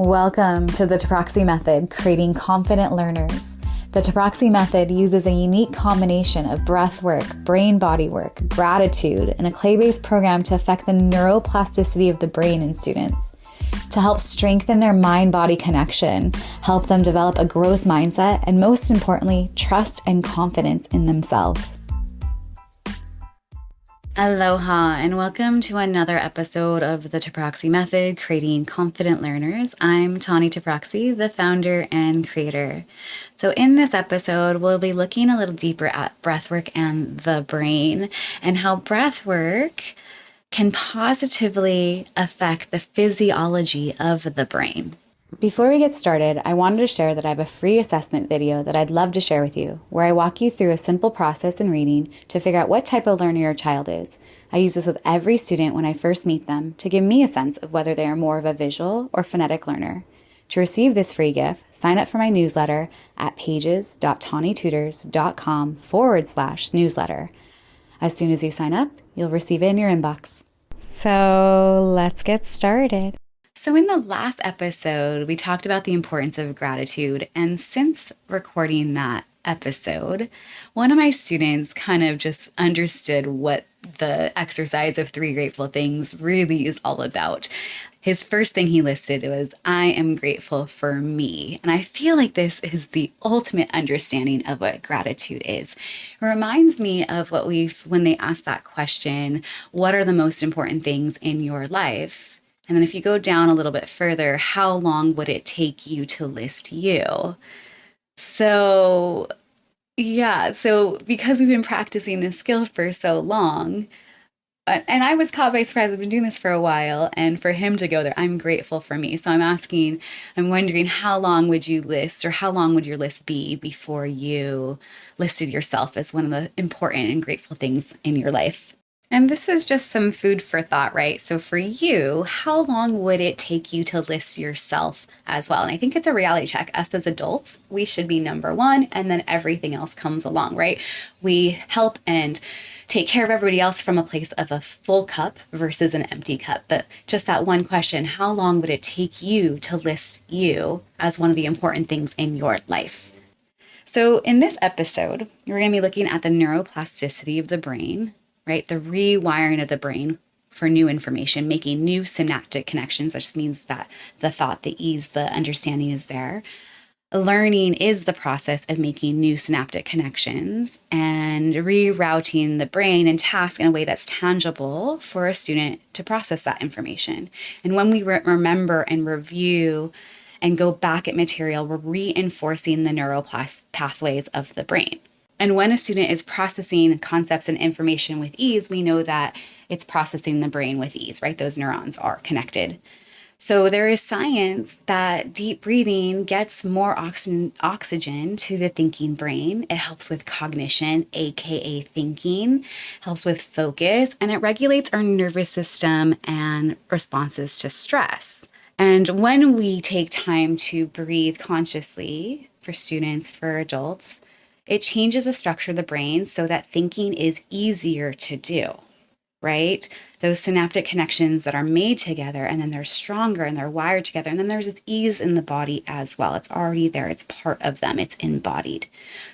Welcome to the Taproxy Method, creating confident learners. The Taproxy Method uses a unique combination of breathwork, brain-body work, gratitude, and a clay-based program to affect the neuroplasticity of the brain in students, to help strengthen their mind-body connection, help them develop a growth mindset, and most importantly, trust and confidence in themselves. Aloha and welcome to another episode of the Taproxy Method, creating confident learners. I'm Tani Taproxy, the founder and creator. So in this episode, we'll be looking a little deeper at breathwork and the brain and how breathwork can positively affect the physiology of the brain. Before we get started, I wanted to share that I have a free assessment video that I'd love to share with you, where I walk you through a simple process in reading to figure out what type of learner your child is. I use this with every student when I first meet them to give me a sense of whether they are more of a visual or phonetic learner. To receive this free gift, sign up for my newsletter at pages.tanitutors.com/newsletter. As soon as you sign up, you'll receive it in your inbox. So let's get started. So in the last episode, we talked about the importance of gratitude. And since recording that episode, one of my students kind of just understood what the exercise of 3 grateful things really is all about. His first thing he listed was, I am grateful for me. And I feel like this is the ultimate understanding of what gratitude is. It reminds me of when they asked that question, what are the most important things in your life? And then if you go down a little bit further, how long would it take you to list you? So because we've been practicing this skill for so long, and I was caught by surprise, I've been doing this for a while, and for him to go there, I'm grateful for me. So I'm wondering how long would you list, or how long would your list be before you listed yourself as one of the important and grateful things in your life? And this is just some food for thought, right? So for you, how long would it take you to list yourself as well? And I think it's a reality check. Us as adults, we should be number one, and then everything else comes along, right? We help and take care of everybody else from a place of a full cup versus an empty cup. But just that one question, how long would it take you to list you as one of the important things in your life? So in this episode, we're going to be looking at the neuroplasticity of the brain, right? The rewiring of the brain for new information, making new synaptic connections. That just means that the thought, the ease, the understanding is there. Learning is the process of making new synaptic connections and rerouting the brain and task in a way that's tangible for a student to process that information. And when we remember and review and go back at material, we're reinforcing the neural pathways of the brain. And when a student is processing concepts and information with ease, we know that it's processing the brain with ease, right? Those neurons are connected. So there is science that deep breathing gets more oxygen to the thinking brain. It helps with cognition, aka thinking, helps with focus, and it regulates our nervous system and responses to stress. And when we take time to breathe consciously for students, for adults, it changes the structure of the brain so that thinking is easier to do, right? Those synaptic connections that are made together, and then they're stronger and they're wired together. And then there's this ease in the body as well. It's already there. It's part of them. It's embodied.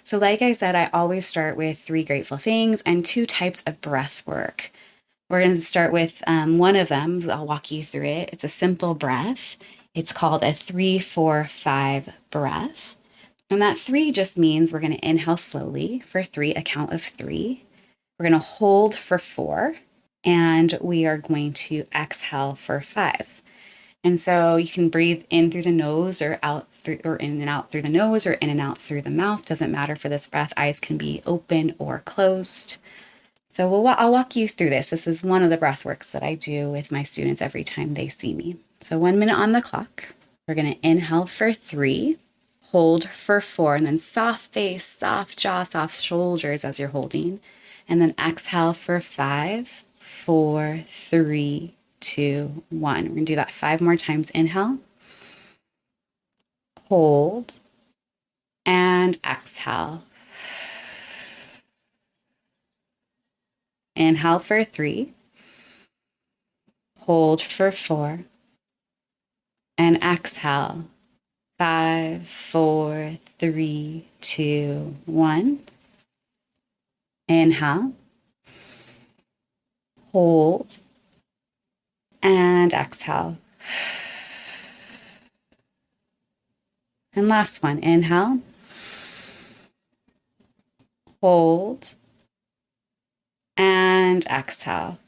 So like I said, I always start with 3 grateful things and 2 types of breath work. We're going to start with one of them. I'll walk you through it. It's a simple breath. It's called a 3-4-5 breath. And that 3 just means we're going to inhale slowly for 3, a count of 3. We're going to hold for 4, and we are going to exhale for 5. And so you can breathe in through the nose or out through, or in and out through the nose, or in and out through the mouth. Doesn't matter for this breath. Eyes can be open or closed. So I'll walk you through this. This is one of the breath works that I do with my students every time they see me. So 1 minute on the clock. We're going to inhale for 3. Hold for 4, and then soft face, soft jaw, soft shoulders as you're holding. And then exhale for 5, 4, 3, 2, 1. We're going to do that 5 more times. Inhale, hold, and exhale. Inhale for 3, hold for 4, And exhale. 5, 4, 3, 2, 1. Inhale. Hold. And exhale. And last one. Inhale. Hold. And exhale.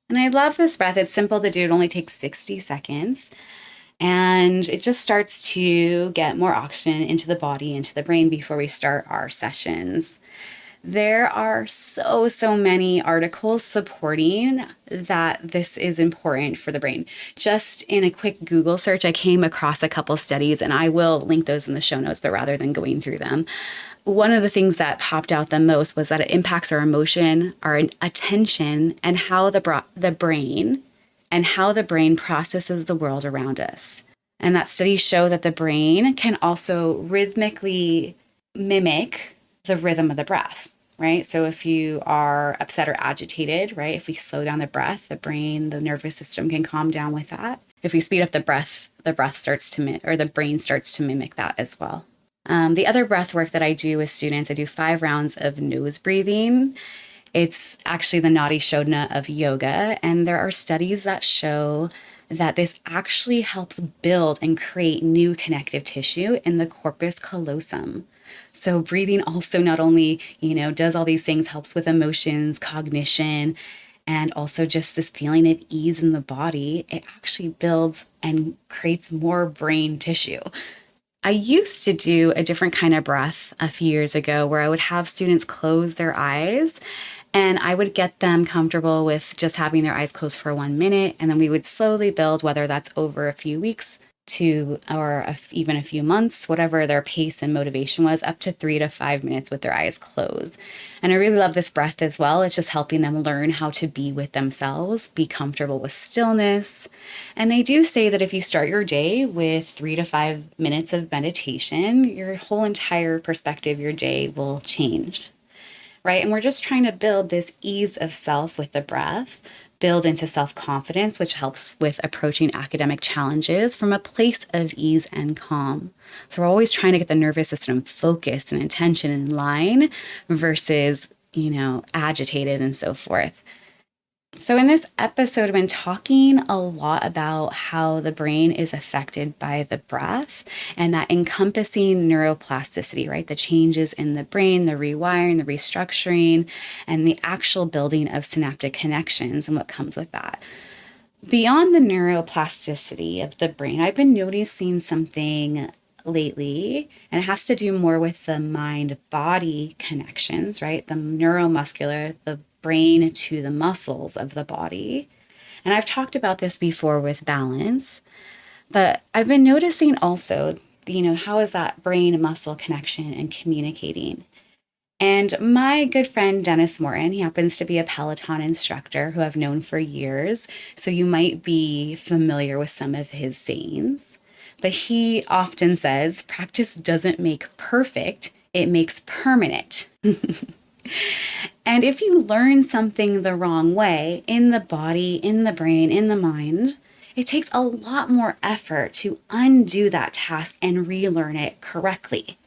And I love this breath. It's simple to do. It only takes 60 seconds. And it just starts to get more oxygen into the body, into the brain before we start our sessions. There are so many articles supporting that this is important for the brain. Just in a quick Google search, I came across a couple studies, and I will link those in the show notes, but rather than going through them, one of the things that popped out the most was that it impacts our emotion, our attention, and how the brain processes the world around us. And that studies show that the brain can also rhythmically mimic the rhythm of the breath, right? So if you are upset or agitated, right, if we slow down the breath, the brain, the nervous system can calm down with that. If we speed up the breath starts to the brain starts to mimic that as well. The other breath work that I do with students, I do 5 rounds of nose breathing. It's actually the Nadi Shodhana of yoga, and there are studies that show that this actually helps build and create new connective tissue in the corpus callosum. So breathing also not only, does all these things, helps with emotions, cognition, and also just this feeling of ease in the body. It actually builds and creates more brain tissue. I used to do a different kind of breath a few years ago where I would have students close their eyes, and I would get them comfortable with just having their eyes closed for 1 minute. And then we would slowly build, whether that's over a few weeks even a few months, whatever their pace and motivation was, up to 3 to 5 minutes with their eyes closed. And I really love this breath as well. It's just helping them learn how to be with themselves, be comfortable with stillness. And they do say that if you start your day with 3 to 5 minutes of meditation, your whole entire perspective, your day will change. Right? And we're just trying to build this ease of self with the breath, build into self-confidence, which helps with approaching academic challenges from a place of ease and calm. So we're always trying to get the nervous system focused and intention in line versus, agitated and so forth. So in this episode, I've been talking a lot about how the brain is affected by the breath and that encompassing neuroplasticity, right? The changes in the brain, the rewiring, the restructuring, and the actual building of synaptic connections and what comes with that. Beyond the neuroplasticity of the brain, I've been noticing something lately, and it has to do more with the mind-body connections, right? The neuromuscular, the brain to the muscles of the body. And I've talked about this before with balance, but I've been noticing also, how is that brain muscle connection and communicating? And my good friend, Dennis Morton, he happens to be a Peloton instructor who I've known for years. So you might be familiar with some of his sayings, but he often says, practice doesn't make perfect, it makes permanent. And if you learn something the wrong way in the body, in the brain, in the mind, it takes a lot more effort to undo that task and relearn it correctly.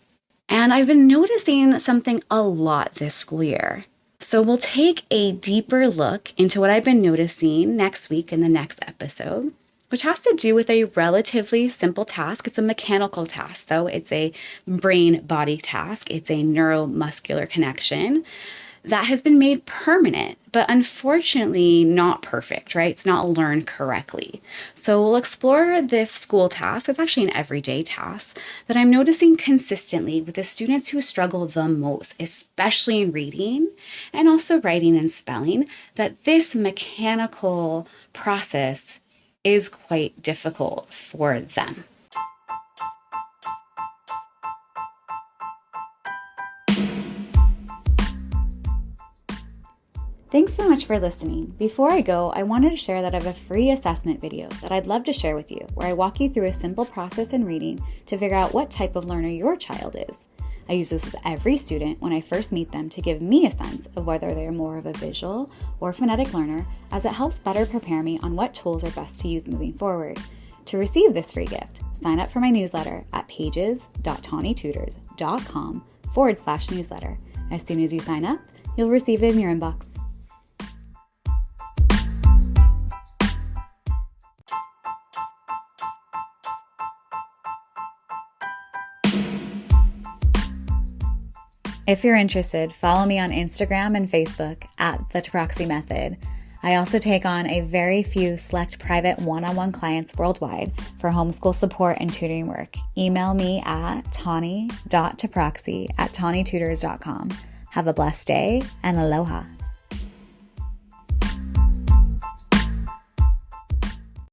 And I've been noticing something a lot this school year. So we'll take a deeper look into what I've been noticing next week in the next episode, which has to do with a relatively simple task. It's a mechanical task, though. It's a brain-body task. It's a neuromuscular connection that has been made permanent, but unfortunately not perfect, right? It's not learned correctly. So we'll explore this school task. It's actually an everyday task that I'm noticing consistently with the students who struggle the most, especially in reading and also writing and spelling, that this mechanical process is quite difficult for them. Thanks so much for listening. Before I go, I wanted to share that I have a free assessment video that I'd love to share with you, where I walk you through a simple process in reading to figure out what type of learner your child is. I use this with every student when I first meet them to give me a sense of whether they're more of a visual or phonetic learner, as it helps better prepare me on what tools are best to use moving forward. To receive this free gift, sign up for my newsletter at pages.tawnytutors.com/newsletter. As soon as you sign up, you'll receive it in your inbox. If you're interested, follow me on Instagram and Facebook at The Taproxy Method. I also take on a very few select private one-on-one clients worldwide for homeschool support and tutoring work. Email me at tawny.taproxy@tawnytutors.com. Have a blessed day and aloha.